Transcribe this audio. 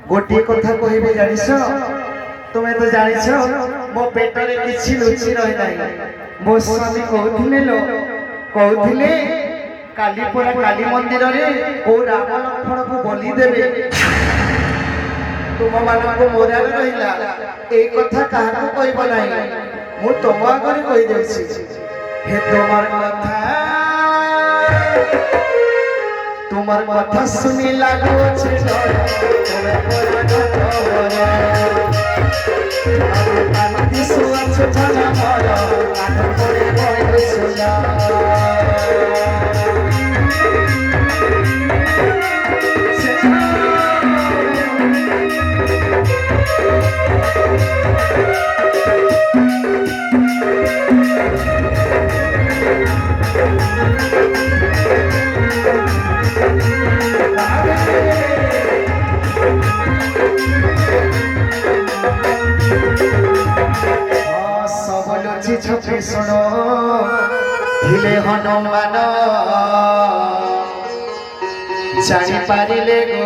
गोटे कथा कहबे जानिस तुमे तो जानिस मो पेटरे किछि लुचि रहि नाही मो स्वामी कहथिले लो कहथिले कालीपुरा काली मंदिर रे ओ राम लक्ष्मण को बलि देबे तुम मानको मोराल रहिला ए कथा काहा को कहबो नाही मु तुम आगरे कहि देछि हे तुम्हार कथा सुनी लागो छे डर तोरे कोरा खबर आनंदी सुअछ जना मर आठ पड़े बय सुना छपे सुनो धिले हनुमान जानी पारिले गो।